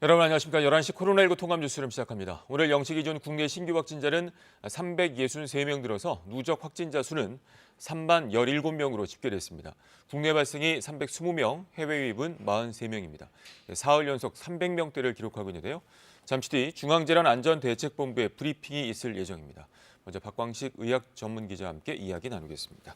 여러분 안녕하십니까. 11시 코로나19 통합 뉴스를 시작합니다. 오늘 0시 기준 국내 신규 확진자는 363명 늘어서 누적 확진자 수는 3만 17명으로 집계됐습니다. 국내 발생이 320명, 해외 유입은 43명입니다. 사흘 연속 300명대를 기록하고 있는데요. 잠시 뒤 중앙질환안전대책본부의 브리핑이 있을 예정입니다. 먼저 박광식 의학 전문 기자와 함께 이야기 나누겠습니다.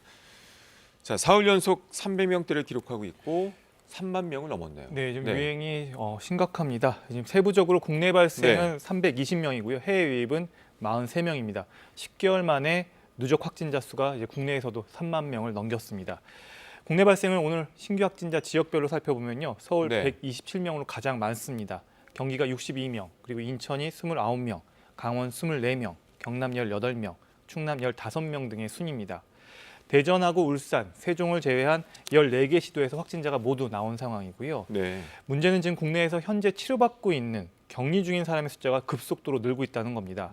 자, 사흘 연속 300명대를 기록하고 있고 3만 명을 넘었네요. 네, 지금 유행이 심각합니다. 지금 세부적으로 국내 발생은 320명이고요. 해외 유입은 43명입니다. 10개월 만에 누적 확진자 수가 이제 국내에서도 3만 명을 넘겼습니다. 국내 발생을 오늘 신규 확진자 지역별로 살펴보면요. 서울 127명으로 가장 많습니다. 경기가 62명, 그리고 인천이 29명, 강원 24명, 경남 18명, 충남 15명 등의 순입니다. 대전하고 울산, 세종을 제외한 14개 시도에서 확진자가 모두 나온 상황이고요. 문제는 지금 국내에서 현재 치료받고 있는 격리 중인 사람의 숫자가 급속도로 늘고 있다는 겁니다.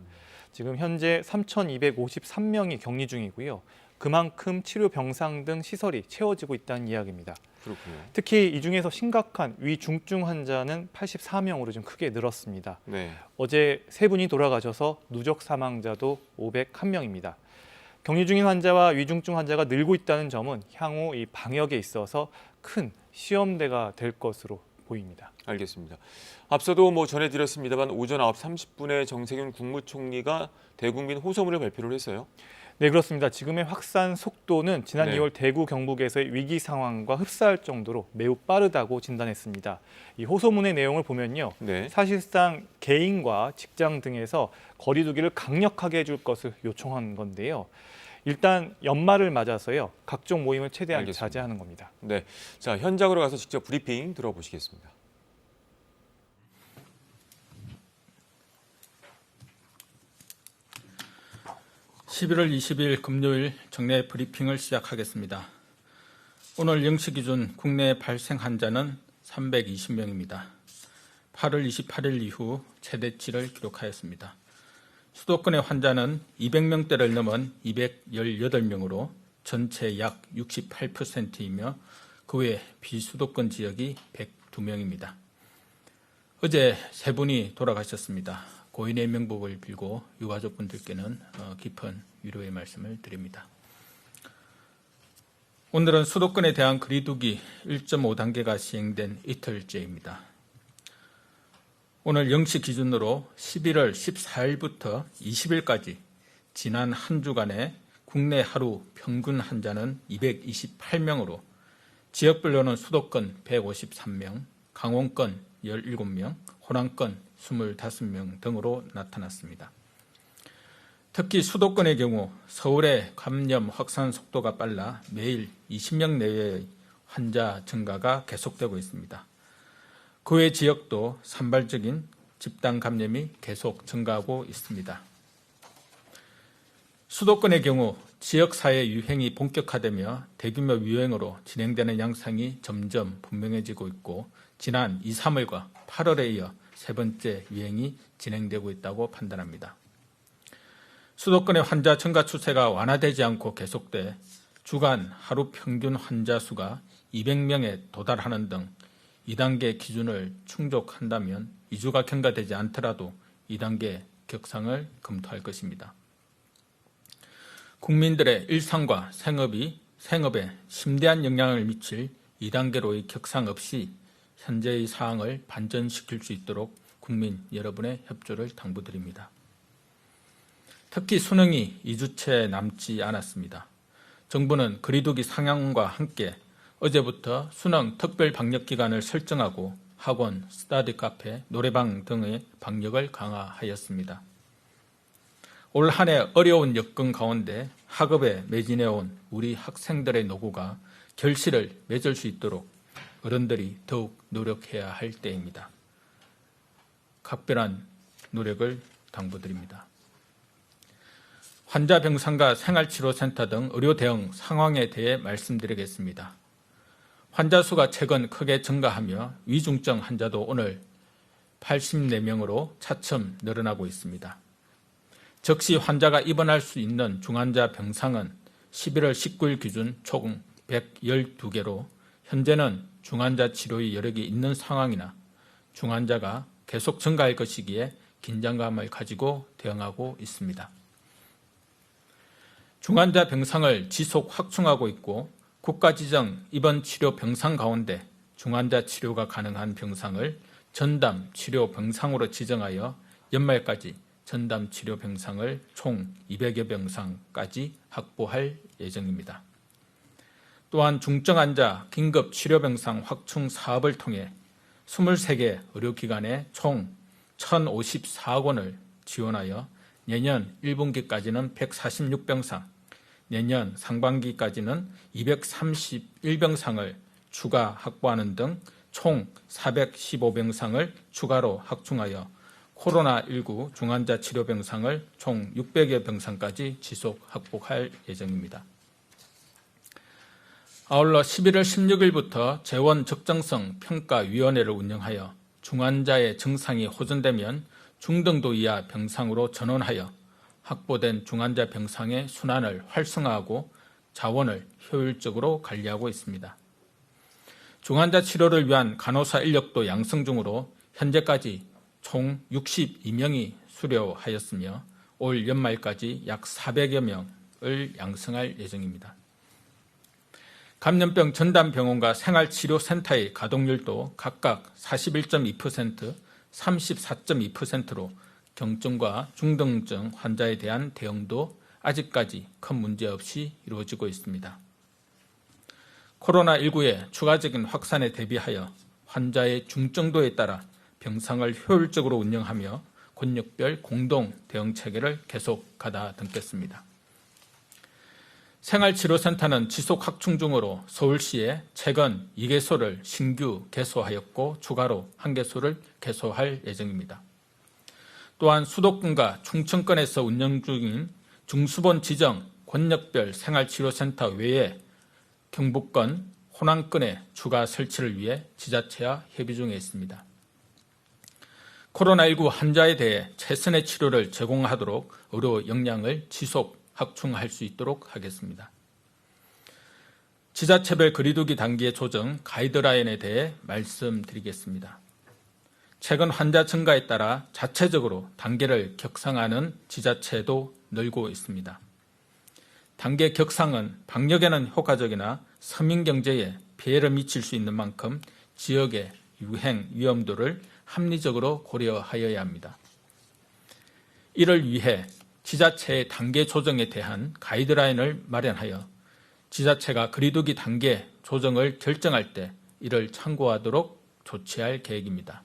지금 현재 3,253명이 격리 중이고요. 그만큼 치료 병상 등 시설이 채워지고 있다는 이야기입니다. 그렇군요. 특히 이 중에서 심각한 위중증 환자는 84명으로 좀 크게 늘었습니다. 어제 3분이 돌아가셔서 누적 사망자도 501명입니다. 격리 중인 환자와 위중증 환자가 늘고 있다는 점은 향후 이 방역에 있어서 큰 시험대가 될 것으로 보입니다. 알겠습니다. 앞서도 전해드렸습니다만 오전 9시 30분에 정세균 국무총리가 대국민 호소문을 발표를 했어요. 네, 그렇습니다. 지금의 확산 속도는 지난 2월 대구 경북에서의 위기 상황과 흡사할 정도로 매우 빠르다고 진단했습니다. 이 호소문의 내용을 보면요. 사실상 개인과 직장 등에서 거리 두기를 강력하게 해줄 것을 요청한 건데요. 일단 연말을 맞아서요. 각종 모임을 최대한 자제하는 겁니다. 네, 자 현장으로 가서 직접 브리핑 들어보시겠습니다. 11월 20일 금요일 정례 브리핑을 시작하겠습니다. 오늘 0시 기준 국내 발생 환자는 320명입니다. 8월 28일 이후 최대치를 기록하였습니다. 수도권의 환자는 200명대를 넘은 218명으로 전체 약 68%이며 그 외 비수도권 지역이 102명입니다. 어제 3분이 돌아가셨습니다. 고인의 명복을 빌고 유가족분들께는 깊은 위로의 말씀을 드립니다. 오늘은 수도권에 대한 거리두기 1.5단계가 시행된 이틀째입니다. 오늘 0시 기준으로 11월 14일부터 20일까지 지난 한 주간의 국내 하루 평균 환자는 228명으로 지역별로는 수도권 153명, 강원권 17명, 호남권 25명 등으로 나타났습니다. 특히 수도권의 경우 서울의 감염 확산 속도가 빨라 매일 20명 내외의 환자 증가가 계속되고 있습니다. 그 외 지역도 산발적인 집단 감염이 계속 증가하고 있습니다. 수도권의 경우 지역사회 유행이 본격화되며 대규모 유행으로 진행되는 양상이 점점 분명해지고 있고 지난 2, 3월과 8월에 이어 세 번째 유행이 진행되고 있다고 판단합니다. 수도권의 환자 증가 추세가 완화되지 않고 계속돼 주간 하루 평균 환자 수가 200명에 도달하는 등 2단계 기준을 충족한다면 2주가 경과되지 않더라도 2단계 격상을 검토할 것입니다. 국민들의 일상과 생업에 심대한 영향을 미칠 2단계로의 격상 없이 현재의 사항을 반전시킬 수 있도록 국민 여러분의 협조를 당부드립니다. 특히 수능이 2주째 남지 않았습니다. 정부는 거리두기 상향과 함께 어제부터 수능 특별 방역 기간을 설정하고 학원, 스터디 카페, 노래방 등의 방역을 강화하였습니다. 올 한 해 어려운 여건 가운데 학업에 매진해온 우리 학생들의 노고가 결실을 맺을 수 있도록 어른들이 더욱 노력해야 할 때입니다. 각별한 노력을 당부드립니다. 환자 병상과 생활치료센터 등 의료 대응 상황에 대해 말씀드리겠습니다. 환자 수가 최근 크게 증가하며 위중증 환자도 오늘 84명으로 차츰 늘어나고 있습니다. 즉시 환자가 입원할 수 있는 중환자 병상은 11월 19일 기준 총 112개로 현재는 중환자 치료의 여력이 있는 상황이나 중환자가 계속 증가할 것이기에 긴장감을 가지고 대응하고 있습니다. 중환자 병상을 지속 확충하고 있고 국가 지정 입원 치료 병상 가운데 중환자 치료가 가능한 병상을 전담 치료 병상으로 지정하여 연말까지 전담 치료 병상을 총 200여 병상까지 확보할 예정입니다. 또한 중증 환자 긴급 치료 병상 확충 사업을 통해 23개 의료기관에 총 1,054억 원을 지원하여 내년 1분기까지는 146병상, 내년 상반기까지는 231병상을 추가 확보하는 등 총 415병상을 추가로 확충하여 코로나19 중환자 치료 병상을 총 600여 병상까지 지속 확보할 예정입니다. 아울러 11월 16일부터 재원 적정성 평가위원회를 운영하여 중환자의 증상이 호전되면 중등도 이하 병상으로 전원하여 확보된 중환자 병상의 순환을 활성화하고 자원을 효율적으로 관리하고 있습니다. 중환자 치료를 위한 간호사 인력도 양성 중으로 현재까지 총 62명이 수료하였으며 올 연말까지 약 400여 명을 양성할 예정입니다. 감염병 전담병원과 생활치료센터의 가동률도 각각 41.2%, 34.2%로 경증과 중등증 환자에 대한 대응도 아직까지 큰 문제 없이 이루어지고 있습니다. 코로나19의 추가적인 확산에 대비하여 환자의 중증도에 따라 병상을 효율적으로 운영하며 권역별 공동 대응 체계를 계속 가다듬겠습니다. 생활치료센터는 지속 확충 중으로 서울시에 최근 2개소를 신규 개소하였고 추가로 1개소를 개소할 예정입니다. 또한 수도권과 충청권에서 운영 중인 중수본 지정 권역별 생활치료센터 외에 경북권, 호남권의 추가 설치를 위해 지자체와 협의 중에 있습니다. 코로나19 환자에 대해 최선의 치료를 제공하도록 의료 역량을 지속 확충할 수 있도록 하겠습니다. 지자체별 거리두기 단계 조정 가이드라인에 대해 말씀드리겠습니다. 최근 환자 증가에 따라 자체적으로 단계를 격상하는 지자체도 늘고 있습니다. 단계 격상은 방역에는 효과적이나 서민 경제에 피해를 미칠 수 있는 만큼 지역의 유행 위험도를 합리적으로 고려하여야 합니다. 이를 위해 지자체의 단계 조정에 대한 가이드라인을 마련하여 지자체가 거리두기 단계 조정을 결정할 때 이를 참고하도록 조치할 계획입니다.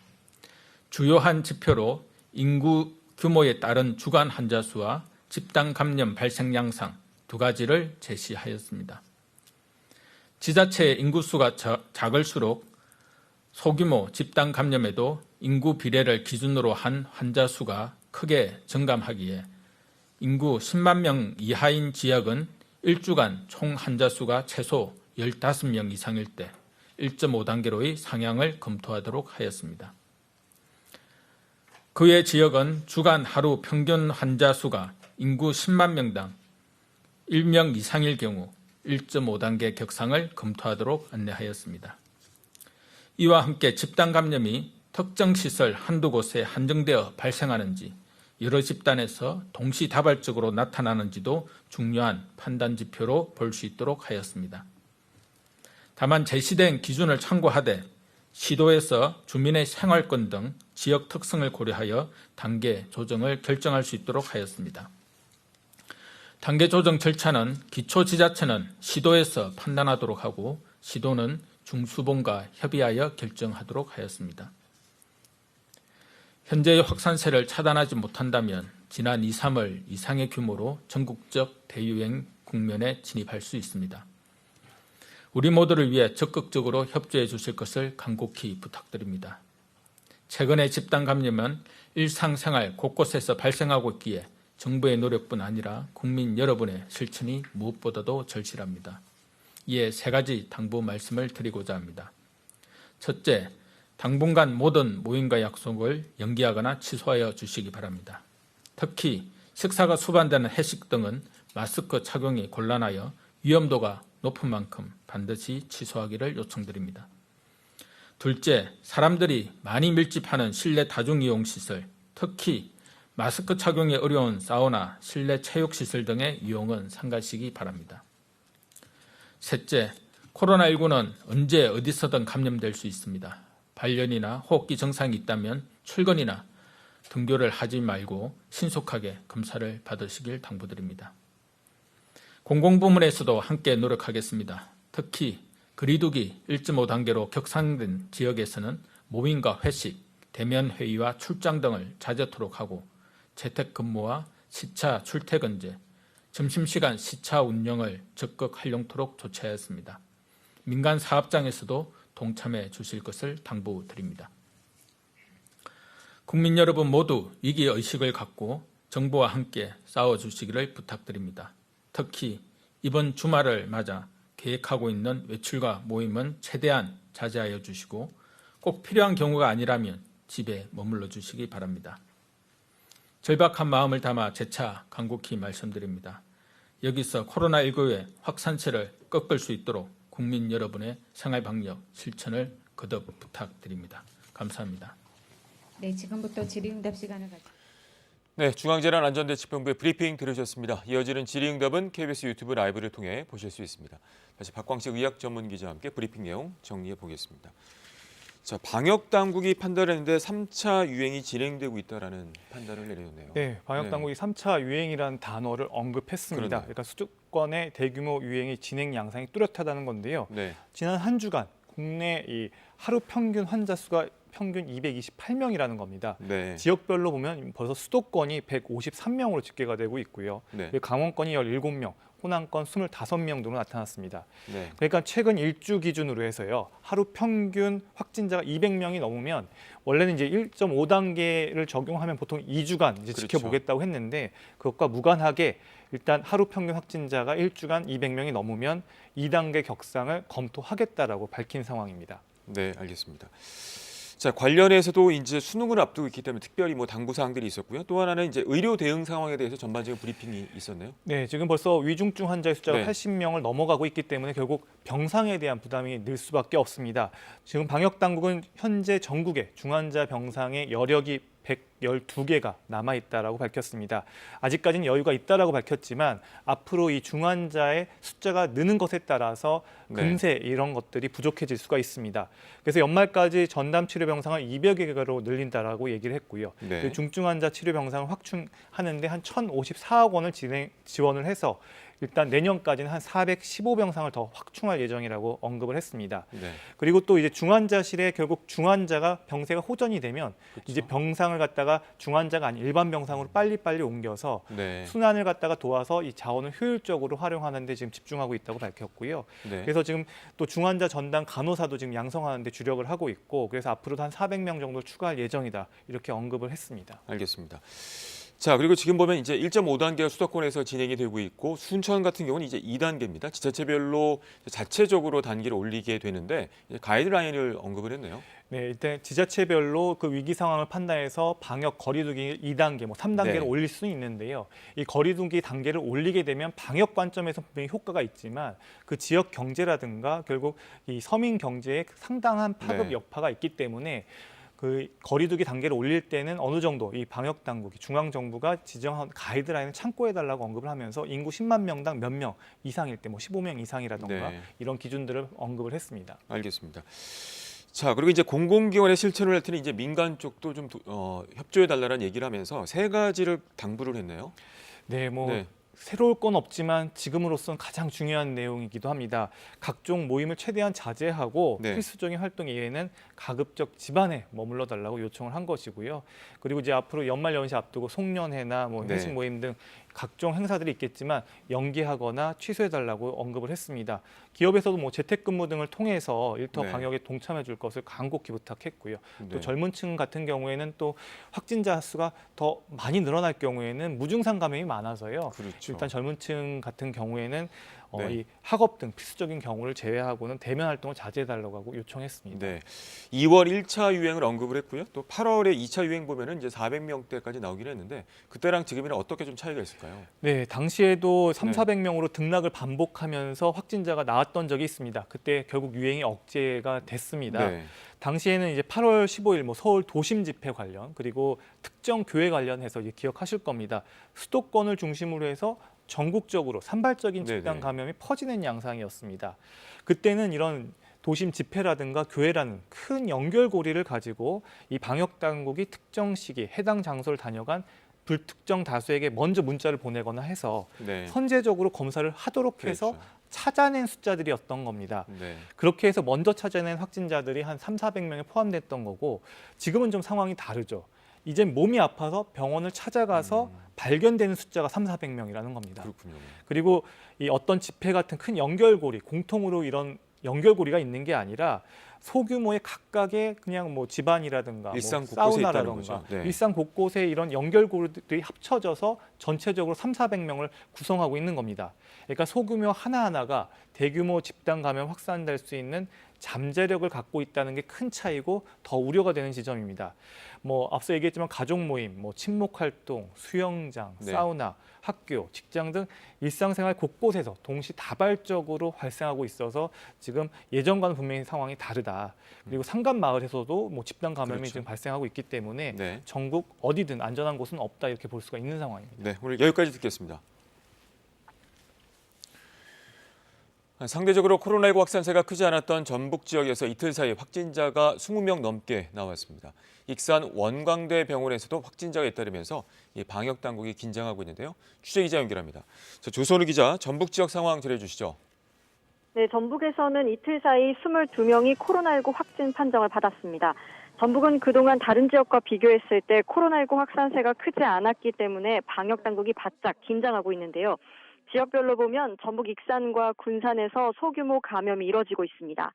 주요한 지표로 인구 규모에 따른 주간 환자 수와 집단 감염 발생 양상 두 가지를 제시하였습니다. 지자체의 인구수가 작을수록 소규모 집단 감염에도 인구 비례를 기준으로 한 환자 수가 크게 증감하기에 인구 10만 명 이하인 지역은 일주간 총 환자 수가 최소 15명 이상일 때 1.5단계로의 상향을 검토하도록 하였습니다. 그 외 지역은 주간 하루 평균 환자 수가 인구 10만 명당 1명 이상일 경우 1.5단계 격상을 검토하도록 안내하였습니다. 이와 함께 집단 감염이 특정 시설 한두 곳에 한정되어 발생하는지 여러 집단에서 동시다발적으로 나타나는지도 중요한 판단 지표로 볼 수 있도록 하였습니다. 다만 제시된 기준을 참고하되 시도에서 주민의 생활권 등 지역 특성을 고려하여 단계 조정을 결정할 수 있도록 하였습니다. 단계 조정 절차는 기초지자체는 시도에서 판단하도록 하고 시도는 중수본과 협의하여 결정하도록 하였습니다. 현재의 확산세를 차단하지 못한다면 지난 2, 3월 이상의 규모로 전국적 대유행 국면에 진입할 수 있습니다. 우리 모두를 위해 적극적으로 협조해 주실 것을 간곡히 부탁드립니다. 최근의 집단 감염은 일상생활 곳곳에서 발생하고 있기에 정부의 노력뿐 아니라 국민 여러분의 실천이 무엇보다도 절실합니다. 이에 3가지 당부 말씀을 드리고자 합니다. 첫째, 당분간 모든 모임과 약속을 연기하거나 취소하여 주시기 바랍니다. 특히 식사가 수반되는 회식 등은 마스크 착용이 곤란하여 위험도가 높은 만큼 반드시 취소하기를 요청드립니다. 둘째, 사람들이 많이 밀집하는 실내 다중이용시설, 특히 마스크 착용이 어려운 사우나, 실내 체육시설 등의 이용은 삼가시기 바랍니다. 셋째, 코로나19는 언제 어디서든 감염될 수 있습니다. 발열이나 호흡기 증상이 있다면 출근이나 등교를 하지 말고 신속하게 검사를 받으시길 당부드립니다. 공공부문에서도 함께 노력하겠습니다. 특히 거리두기 1.5단계로 격상된 지역에서는 모임과 회식, 대면 회의와 출장 등을 자제토록 하고 재택근무와 시차 출퇴근제, 점심시간 시차 운영을 적극 활용토록 조치하였습니다. 민간 사업장에서도 동참해 주실 것을 당부드립니다. 국민 여러분 모두 위기의식을 갖고 정부와 함께 싸워주시기를 부탁드립니다. 특히 이번 주말을 맞아 계획하고 있는 외출과 모임은 최대한 자제하여 주시고 꼭 필요한 경우가 아니라면 집에 머물러 주시기 바랍니다. 절박한 마음을 담아 재차 간곡히 말씀드립니다. 여기서 코로나19의 확산세를 꺾을 수 있도록 국민 여러분의 생활방역 실천을 거듭 부탁드립니다. 감사합니다. 네, 지금부터 질의응답 시간을 갖습니다. 네, 중앙재난안전대책본부의 브리핑 들으셨습니다. 이어지는 질의응답은 KBS 유튜브 라이브를 통해 보실 수 있습니다. 다시 박광식 의학 전문 기자와 함께 브리핑 내용 정리해 보겠습니다. 자, 방역 당국이 판단했는데 3차 유행이 진행되고 있다라는 판단을 내렸네요. 네, 방역 당국이 3차 유행이라는 단어를 언급했습니다. 그러네요. 그러니까 수도권의 대규모 유행이 진행 양상이 뚜렷하다는 건데요. 네, 지난 한 주간 국내 이 하루 평균 환자 수가 평균 228명이라는 겁니다. 네, 지역별로 보면 벌써 수도권이 153명으로 집계가 되고 있고요. 네, 강원권이 17명, 호남권 25명 등으로 나타났습니다. 네, 그러니까 최근 일주 기준으로 해서요. 하루 평균 확진자가 200명이 넘으면 원래는 이제 1.5단계를 적용하면 보통 2주간 이제 그렇죠. 지켜보겠다고 했는데 그것과 무관하게 일단 하루 평균 확진자가 일주간 200명이 넘으면 2단계 격상을 검토하겠다라고 밝힌 상황입니다. 네, 알겠습니다. 자, 관련해서도 이제 수능을 앞두고 있기 때문에 특별히 뭐 당부 사항들이 있었고요. 또 하나는 이제 의료 대응 상황에 대해서 전반적인 브리핑이 있었네요. 네, 지금 벌써 위중증 환자의 숫자가 네. 80명을 넘어가고 있기 때문에 결국 병상에 대한 부담이 늘 수밖에 없습니다. 지금 방역 당국은 현재 전국에 중환자 병상의 여력이 112개가 남아 있다라고 밝혔습니다. 아직까지는 여유가 있다라고 밝혔지만 앞으로 이 중환자의 숫자가 느는 것에 따라서 금세 이런 것들이 부족해질 수가 있습니다. 그래서 연말까지 전담 치료 병상을 200개로 늘린다라고 얘기를 했고요. 네. 중증 환자 치료 병상을 확충하는데 한 1,054억 원을 지원을 해서 일단 내년까지는 한 415병상을 더 확충할 예정이라고 언급을 했습니다. 네, 그리고 또 이제 중환자실에 결국 중환자가 병세가 호전이 되면 그렇죠. 이제 병상을 갖다가 중환자가 아닌 일반 병상으로 빨리빨리 옮겨서 네, 순환을 갖다가 도와서 이 자원을 효율적으로 활용하는 데 지금 집중하고 있다고 밝혔고요. 네. 그래서 지금 또 중환자 전담 간호사도 지금 양성하는 데 주력을 하고 있고 그래서 앞으로도 한 400명 정도 추가할 예정이다. 이렇게 언급을 했습니다. 알겠습니다. 자, 그리고 지금 보면 이제 1.5단계가 수도권에서 진행이 되고 있고 순천 같은 경우는 이제 2단계입니다. 지자체별로 자체적으로 단계를 올리게 되는데 이제 가이드라인을 언급을 했네요. 네, 일단 지자체별로 그 위기 상황을 판단해서 방역 거리두기 2단계, 뭐 3단계를 네. 올릴 수 있는데요. 이 거리두기 단계를 올리게 되면 방역 관점에서 분명히 효과가 있지만 그 지역 경제라든가 결국 이 서민 경제에 상당한 파급 네. 여파가 있기 때문에 그 거리두기 단계를 올릴 때는 어느 정도 이 방역 당국이 중앙 정부가 지정한 가이드라인을 참고해 달라고 언급을 하면서 인구 10만 명당 몇 명 이상일 때 뭐 15명 이상이라던가 네. 이런 기준들을 언급을 했습니다. 알겠습니다. 자, 그리고 이제 공공기관에 실천을 할 테니 이제 민간 쪽도 좀 협조해 달라는 얘기를 하면서 세 가지를 당부를 했네요. 네, 뭐 네. 새로울 건 없지만 지금으로선 가장 중요한 내용이기도 합니다. 각종 모임을 최대한 자제하고 네. 필수적인 활동 이외에는 가급적 집안에 머물러 달라고 요청을 한 것이고요. 그리고 이제 앞으로 연말 연시 앞두고 송년회나 뭐 네. 회식 모임 등 각종 행사들이 있겠지만 연기하거나 취소해 달라고 언급을 했습니다. 기업에서도 뭐 재택근무 등을 통해서 일터 네. 방역에 동참해 줄 것을 간곡히 부탁했고요. 네. 또 젊은 층 같은 경우에는 또 확진자 수가 더 많이 늘어날 경우에는 무증상 감염이 많아서요. 그렇죠. 일단 젊은 층 같은 경우에는 네. 이 학업 등 필수적인 경우를 제외하고는 대면 활동을 자제해달라고 하고 요청했습니다. 네. 2월 1차 유행을 언급을 했고요. 또 8월에 2차 유행 보면은 이제 400명대까지 나오긴 했는데 그때랑 지금이랑 어떻게 좀 차이가 있을까요? 네, 당시에도 3, 네. 400명으로 등락을 반복하면서 확진자가 나왔던 적이 있습니다. 그때 결국 유행이 억제가 됐습니다. 네. 당시에는 이제 8월 15일 서울 도심 집회 관련 그리고 특정 교회 관련해서 이제 기억하실 겁니다. 수도권을 중심으로 해서 전국적으로 산발적인 집단 네네. 감염이 퍼지는 양상이었습니다. 그때는 이런 도심 집회라든가 교회라는 큰 연결고리를 가지고 이 방역 당국이 특정 시기 해당 장소를 다녀간 불특정 다수에게 먼저 문자를 보내거나 해서 네. 선제적으로 검사를 하도록 해서 그렇죠. 찾아낸 숫자들이었던 겁니다. 네. 그렇게 해서 먼저 찾아낸 확진자들이 한 3, 400명에 포함됐던 거고 지금은 좀 상황이 다르죠. 이젠 몸이 아파서 병원을 찾아가서 발견되는 숫자가 3, 400명이라는 겁니다. 그렇군요. 그리고 이 어떤 집회 같은 큰 연결고리, 공통으로 이런 연결고리가 있는 게 아니라 소규모의 각각의 그냥 집안이라든가 일상 곳곳에 있다는 사우나라든가 거죠. 네. 일상 곳곳에 이런 연결고리들이 합쳐져서 전체적으로 3, 400명을 구성하고 있는 겁니다. 그러니까 소규모 하나하나가 대규모 집단 감염 확산될 수 있는 잠재력을 갖고 있다는 게 큰 차이고 더 우려가 되는 지점입니다. 앞서 얘기했지만 가족 모임, 친목 활동, 수영장, 네. 사우나, 학교, 직장 등 일상생활 곳곳에서 동시다발적으로 발생하고 있어서 지금 예전과는 분명히 상황이 다르다. 그리고 상간 마을에서도 집단 감염이 그렇죠. 지금 발생하고 있기 때문에 네. 전국 어디든 안전한 곳은 없다 이렇게 볼 수가 있는 상황입니다. 네, 오늘 여기까지 듣겠습니다. 상대적으로 코로나19 확산세가 크지 않았던 전북 지역에서 이틀 사이 확진자가 20명 넘게 나왔습니다. 익산 원광대 병원에서도 확진자가 잇따르면서 이 방역 당국이 긴장하고 있는데요. 취재 기자 연결합니다. 조선우 기자, 전북 지역 상황 전해주시죠. 네, 전북에서는 이틀 사이 22명이 코로나19 확진 판정을 받았습니다. 전북은 그동안 다른 지역과 비교했을 때 코로나19 확산세가 크지 않았기 때문에 방역 당국이 바짝 긴장하고 있는데요. 지역별로 보면 전북 익산과 군산에서 소규모 감염이 이뤄지고 있습니다.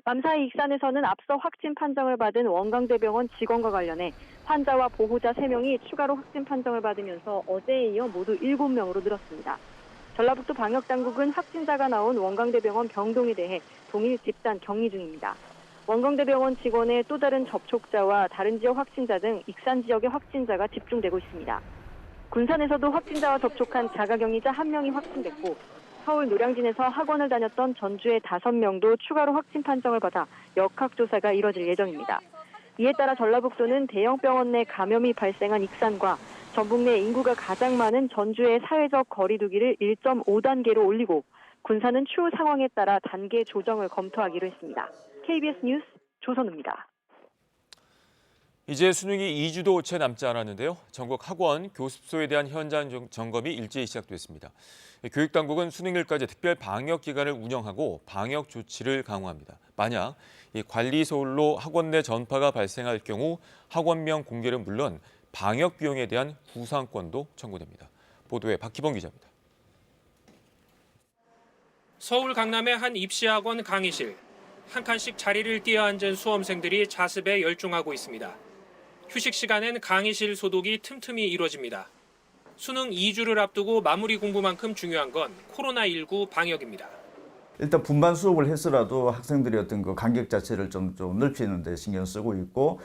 밤사이 익산에서는 앞서 확진 판정을 받은 원광대병원 직원과 관련해 환자와 보호자 3명이 추가로 확진 판정을 받으면서 어제에 이어 모두 7명으로 늘었습니다. 전라북도 방역당국은 확진자가 나온 원광대병원 병동에 대해 동일 집단 격리 중입니다. 원광대병원 직원의 또 다른 접촉자와 다른 지역 확진자 등 익산 지역의 확진자가 집중되고 있습니다. 군산에서도 확진자와 접촉한 자가격리자 1명이 확진됐고 서울 노량진에서 학원을 다녔던 전주의 5명도 추가로 확진 판정을 받아 역학조사가 이뤄질 예정입니다. 이에 따라 전라북도는 대형 병원 내 감염이 발생한 익산과 전북 내 인구가 가장 많은 전주의 사회적 거리 두기를 1.5단계로 올리고 군산은 추후 상황에 따라 단계 조정을 검토하기로 했습니다. KBS 뉴스 조선우입니다. 이제 수능이 2주도 채 남지 않았는데요. 전국 학원, 교습소에 대한 현장 점검이 일제히 시작됐습니다. 교육당국은 수능일까지 특별 방역 기간을 운영하고 방역 조치를 강화합니다. 만약 이 관리 소홀로 학원 내 전파가 발생할 경우 학원명 공개는 물론 방역 비용에 대한 구상권도 청구됩니다. 보도에 박희범 기자입니다. 서울 강남의 한 입시학원 강의실. 한 칸씩 자리를 띄어앉은 수험생들이 자습에 열중하고 있습니다. 휴식 시간엔 강의실 소독이 틈틈이 이뤄집니다. 수능 2주를 앞두고 마무리 공부만큼 중요한 건 코로나19 방역입니다. 일단 분반 수업을 했더라도 학생들이 어떤 그 간격 자체를 좀 넓히는 데 신경 쓰고 있고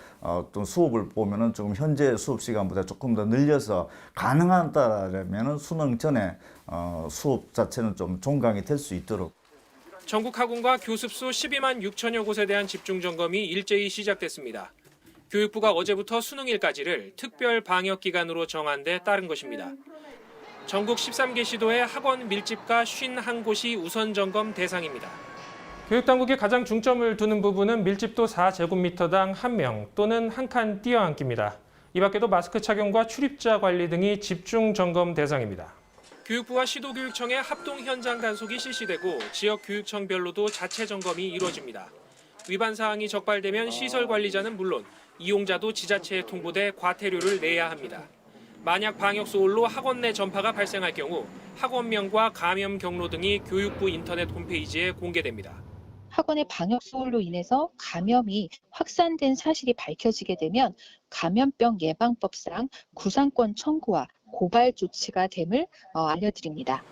또 수업을 보면은 조금 현재 수업 시간보다 조금 더 늘려서 가능하다라면은 수능 전에 수업 자체는 좀 종강이 될 수 있도록. 전국 학원과 교습소 12만 6천여 곳에 대한 집중 점검이 일제히 시작됐습니다. 교육부가 어제부터 수능일까지를 특별 방역 기간으로 정한 데 따른 것입니다. 전국 13개 시도의 학원 밀집가 51곳이 우선 점검 대상입니다. 교육당국이 가장 중점을 두는 부분은 밀집도 4제곱미터당 1명 또는 1칸 띄어앉기입니다. 이 밖에도 마스크 착용과 출입자 관리 등이 집중 점검 대상입니다. 교육부와 시도교육청의 합동 현장 단속이 실시되고 지역 교육청별로도 자체 점검이 이루어집니다. 위반 사항이 적발되면 시설 관리자는 물론 이용자도 지자체에 통보돼 과태료를 내야 합니다. 만약 방역 소홀로 학원 내 전파가 발생할 경우 학원명과 감염 경로 등이 교육부 인터넷 홈페이지에 공개됩니다. 학원의 방역 소홀로 인해서 감염이 확산된 사실이 밝혀지게 되면 감염병 예방법상 구상권 청구와 고발 조치가 됨을 알려드립니다.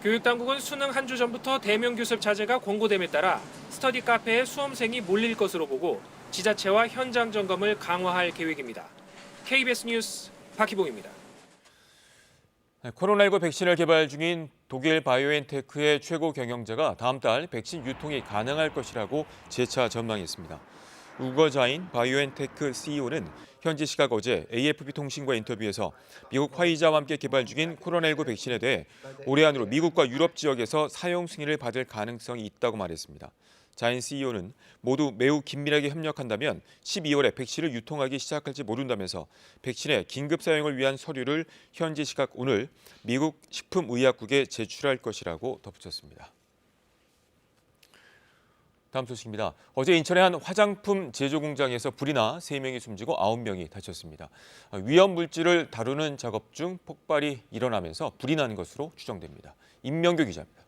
교육당국은 수능 한 주 전부터 대면 교습 자제가 권고됨에 따라 스터디 카페에 수험생이 몰릴 것으로 보고 지자체와 현장 점검을 강화할 계획입니다. KBS 뉴스 박희봉입니다. 코로나19 백신을 개발 중인 독일 바이오엔테크의 최고 경영자가 다음 달 백신 유통이 가능할 것이라고 재차 전망했습니다. 우거자인 바이오엔테크 CEO는 현지 시각 어제 AFP 통신과 인터뷰에서 미국 화이자와 함께 개발 중인 코로나19 백신에 대해 올해 안으로 미국과 유럽 지역에서 사용 승인을 받을 가능성이 있다고 말했습니다. 자인 CEO는 모두 매우 긴밀하게 협력한다면 12월에 백신을 유통하기 시작할지 모른다면서 백신의 긴급 사용을 위한 서류를 현지 시각 오늘 미국 식품의약국에 제출할 것이라고 덧붙였습니다. 다음 소식입니다. 어제 인천의 한 화장품 제조 공장에서 불이 나 3명이 숨지고 9명이 다쳤습니다. 위험 물질을 다루는 작업 중 폭발이 일어나면서 불이 난 것으로 추정됩니다. 임명규 기자입니다.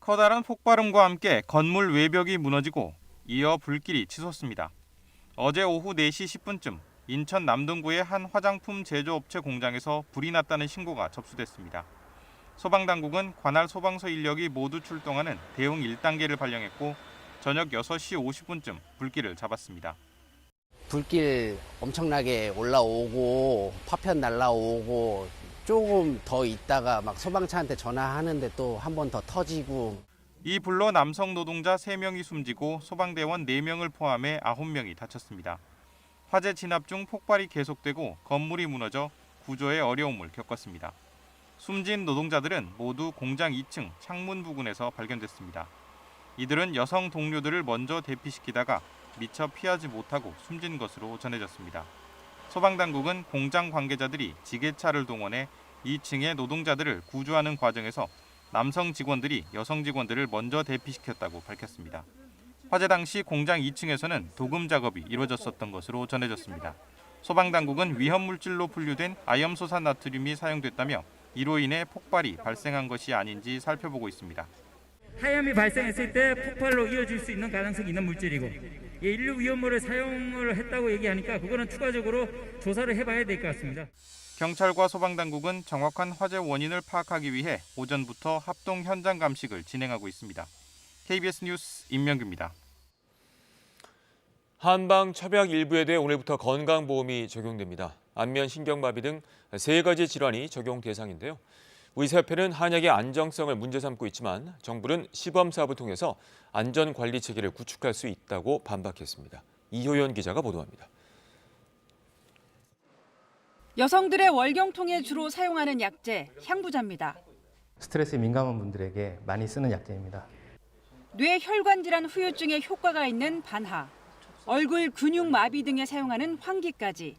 커다란 폭발음과 함께 건물 외벽이 무너지고 이어 불길이 치솟습니다. 어제 오후 4시 10분쯤 인천 남동구의 한 화장품 제조업체 공장에서 불이 났다는 신고가 접수됐습니다. 소방당국은 관할 소방서 인력이 모두 출동하는 대응 1단계를 발령했고 저녁 6시 50분쯤 불길을 잡았습니다. 불길 엄청나게 올라오고 파편 날라오고 조금 더 있다가 막 소방차한테 전화하는데 또 한 번 더 터지고. 이 불로 남성 노동자 3명이 숨지고 소방대원 4명을 포함해 9명이 다쳤습니다. 화재 진압 중 폭발이 계속되고 건물이 무너져 구조에 어려움을 겪었습니다. 숨진 노동자들은 모두 공장 2층 창문 부근에서 발견됐습니다. 이들은 여성 동료들을 먼저 대피시키다가 미처 피하지 못하고 숨진 것으로 전해졌습니다. 소방당국은 공장 관계자들이 지게차를 동원해 2층의 노동자들을 구조하는 과정에서 남성 직원들이 여성 직원들을 먼저 대피시켰다고 밝혔습니다. 화재 당시 공장 2층에서는 도금 작업이 이루어졌었던 것으로 전해졌습니다. 소방당국은 위험물질로 분류된 아염소산 나트륨이 사용됐다며 이로 인해 폭발이 발생한 것이 아닌지 살펴보고 있습니다. 하염이 발생했을 때 폭발로 이어질 수 있는 가능성이 있는 물질이고 인류 위험물을 사용을 했다고 얘기하니까 그거는 추가적으로 조사를 해봐야 될 것 같습니다. 경찰과 소방당국은 정확한 화재 원인을 파악하기 위해 오전부터 합동 현장 감식을 진행하고 있습니다. KBS 뉴스 임명규입니다. 한방 첩약 일부에 대해 오늘부터 건강보험이 적용됩니다. 안면 신경마비 등 3가지 질환이 적용 대상인데요. 의사협회는 한약의 안정성을 문제 삼고 있지만 정부는 시범 사업을 통해서 안전관리 체계를 구축할 수 있다고 반박했습니다. 이효연 기자가 보도합니다. 여성들의 월경통에 주로 사용하는 약재, 향부자입니다. 스트레스에 민감한 분들에게 많이 쓰는 약재입니다. 뇌혈관 질환 후유증에 효과가 있는 반하, 얼굴 근육 마비 등에 사용하는 환기까지.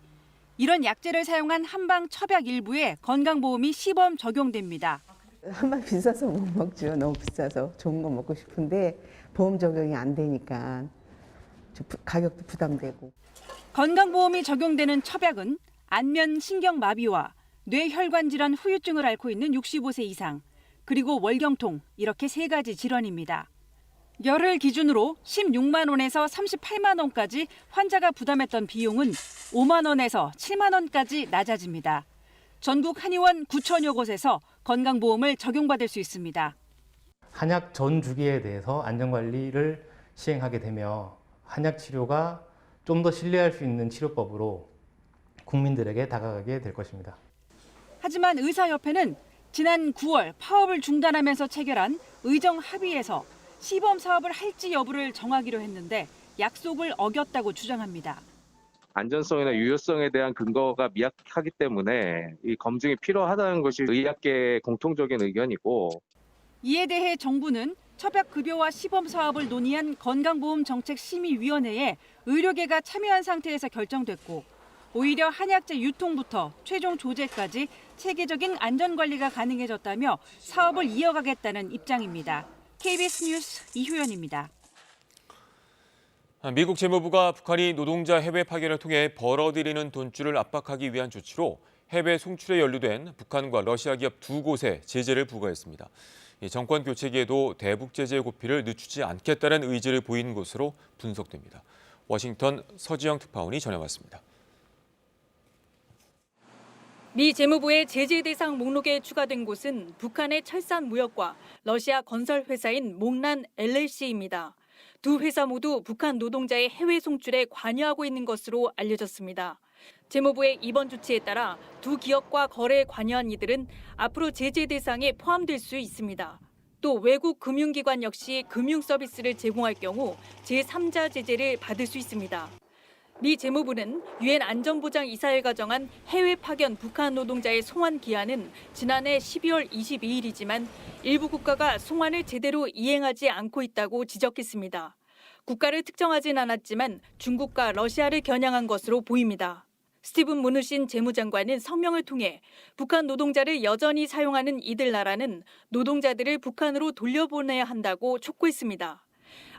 이런 약재를 사용한 한방 첩약 일부에 건강보험이 시범 적용됩니다. 한방 비싸서 못 먹죠. 너무 비싸서 좋은 거 먹고 싶은데 보험 적용이 안 되니까 가격도 부담되고. 건강보험이 적용되는 첩약은 안면 신경마비와 뇌혈관 질환 후유증을 앓고 있는 65세 이상, 그리고 월경통 이렇게 3가지 질환입니다. 열흘 기준으로 16만 원에서 38만 원까지 환자가 부담했던 비용은 5만 원에서 7만 원까지 낮아집니다. 전국 한의원 9천여 곳에서 건강보험을 적용받을 수 있습니다. 한약 전 주기에 대해서 안전관리를 시행하게 되며 한약 치료가 좀 더 신뢰할 수 있는 치료법으로 국민들에게 다가가게 될 것입니다. 하지만 의사협회는 지난 9월 파업을 중단하면서 체결한 의정 합의에서 시범 사업을 할지 여부를 정하기로 했는데 약속을 어겼다고 주장합니다. 안전성이나 유효성에 대한 근거가 미약하기 때문에 이 검증이 필요하다는 것이 의학계의 공통적인 의견이고, 이에 대해 정부는 첩약급여와 시범 사업을 논의한 건강보험정책심의위원회에 의료계가 참여한 상태에서 결정됐고, 오히려 한약재 유통부터 최종 조제까지 체계적인 안전관리가 가능해졌다며 사업을 이어가겠다는 입장입니다. KBS 뉴스 이효연입니다. 미국 재무부가 북한이 노동자 해외 파견을 통해 벌어들이는 돈줄을 압박하기 위한 조치로 해외 송출에 연루된 북한과 러시아 기업 2곳에 제재를 부과했습니다. 정권 교체기에도 대북 제재 고피를 늦추지 않겠다는 의지를 보인 것으로 분석됩니다. 워싱턴 서지영 특파원이 전해왔습니다. 미 재무부의 제재 대상 목록에 추가된 곳은 북한의 철산 무역과 러시아 건설 회사인 몽란 LLC입니다. 두 회사 모두 북한 노동자의 해외 송출에 관여하고 있는 것으로 알려졌습니다. 재무부의 이번 조치에 따라 두 기업과 거래에 관여한 이들은 앞으로 제재 대상에 포함될 수 있습니다. 또 외국 금융기관 역시 금융 서비스를 제공할 경우 제3자 제재를 받을 수 있습니다. 미 재무부는 유엔 안전보장이사회가 정한 해외 파견 북한 노동자의 송환 기한은 지난해 12월 22일이지만 일부 국가가 송환을 제대로 이행하지 않고 있다고 지적했습니다. 국가를 특정하진 않았지만 중국과 러시아를 겨냥한 것으로 보입니다. 스티븐 무누신 재무장관은 성명을 통해 북한 노동자를 여전히 사용하는 이들 나라는 노동자들을 북한으로 돌려보내야 한다고 촉구했습니다.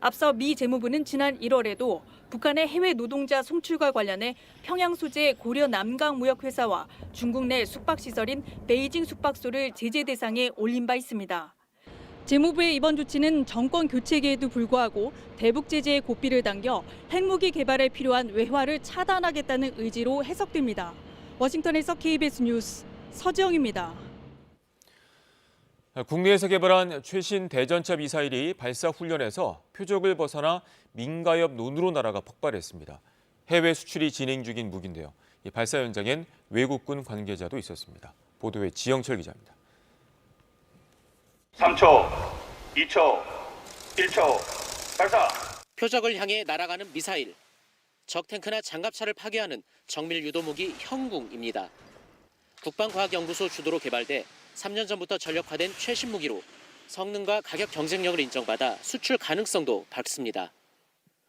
앞서 미 재무부는 지난 1월에도 북한의 해외 노동자 송출과 관련해 평양 소재 고려 남강무역회사와 중국 내 숙박시설인 베이징 숙박소를 제재 대상에 올린 바 있습니다. 재무부의 이번 조치는 정권 교체기에도 불구하고 대북 제재의 고삐를 당겨 핵무기 개발에 필요한 외화를 차단하겠다는 의지로 해석됩니다. 워싱턴에서 KBS 뉴스 서지영입니다. 국내에서 개발한 최신 대전차 미사일이 발사 훈련에서 표적을 벗어나 민가협 논으로 날아가 폭발했습니다. 해외 수출이 진행 중인 무기인데요. 이 발사 현장엔 외국군 관계자도 있었습니다. 보도에 지영철 기자입니다. 3초, 2초, 1초, 발사! 표적을 향해 날아가는 미사일. 적 탱크나 장갑차를 파괴하는 정밀 유도무기 형궁입니다. 국방과학연구소 주도로 개발돼 3년 전부터 전력화된 최신 무기로 성능과 가격 경쟁력을 인정받아 수출 가능성도 밝습니다.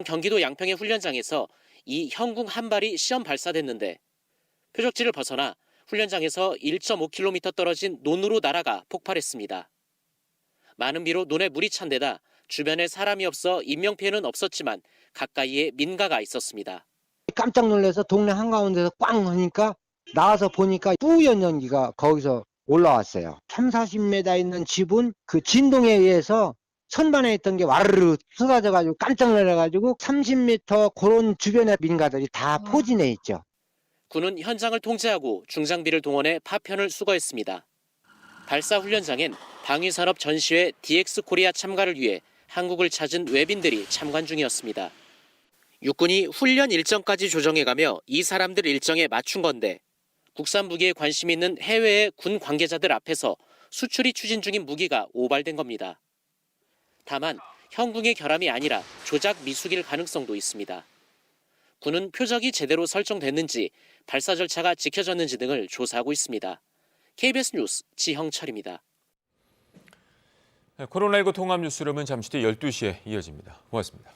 경기도 양평의 훈련장에서 이 형궁 한 발이 시험 발사됐는데 표적지를 벗어나 훈련장에서 1.5km 떨어진 논으로 날아가 폭발했습니다. 많은 비로 논에 물이 찬 데다 주변에 사람이 없어 인명피해는 없었지만 가까이에 민가가 있었습니다. 깜짝 놀라서 동네 한가운데서 꽝 하니까 나와서 보니까 뿌연 연기가 거기서 올라왔어요. 30-40m 있는 집은 그 진동에 의해서 선반에 있던 게 와르르 쏟아져가지고 깜짝 놀라가지고 30m 그런 주변의 민가들이 다 포진해 있죠. 군은 현장을 통제하고 중장비를 동원해 파편을 수거했습니다. 발사 훈련장엔 방위산업 전시회 DX 코리아 참가를 위해 한국을 찾은 외빈들이 참관 중이었습니다. 육군이 훈련 일정까지 조정해가며 이 사람들 일정에 맞춘 건데 국산 무기에 관심 있는 해외의 군 관계자들 앞에서 수출이 추진 중인 무기가 오발된 겁니다. 다만 형궁의 결함이 아니라 조작 미숙일 가능성도 있습니다. 군은 표적이 제대로 설정됐는지 발사 절차가 지켜졌는지 등을 조사하고 있습니다. KBS 뉴스 지형철입니다. 코로나19 통합 뉴스룸은 잠시 뒤 12시에 이어집니다. 고맙습니다.